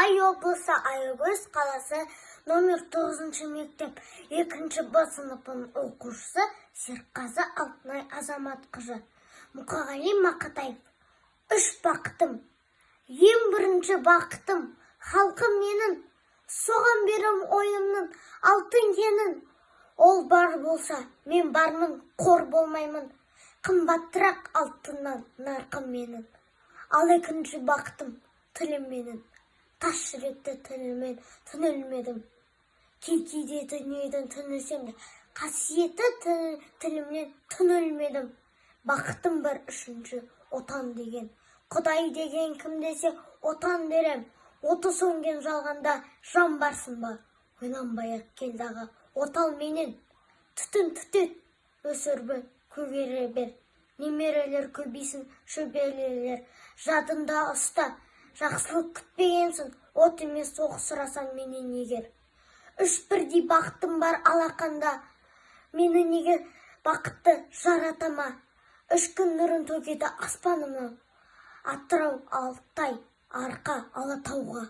Торғай облысы Аягөз қаласы номер 9 мектеп 2 Б сыныбының оқушысы Серқазы Алтынай Азаматқызы. Мұқағали Мақатаев. 3 бақытым. Ең бірінші бақытым халқым менің, соған берем ойымның алтын кенін. Ол бар болса, мен бармын, қор болмаймын. Қымбаттырақ алтыннан нарқым менің. Ал екінші бақытым тілім менің. Тас жүректі тілімен түнілмедім. Кейде дүниеден түнілсем де, қасиетті тілімнен түнілмедім. Бақытым бар үшінші отан деген. Құдай деген кім десе отан дерем. Оты сөнген жалғанда жан барсын ба? Ойланбай-ақ келдағы отал менен. Түтін түтет өсірбі көгере бер. Немерелер көбейсін шөберелер. Жадында ұста, жақсылық күтпегенсің, от емес соғысырасаң менен егер. 3 бірдей бақытым бар алақанда, мені неге бақытты жаратама. 3 күн нұрын төгеді аспанымнан, Атырау, Алтай, Арқа, Алатауға.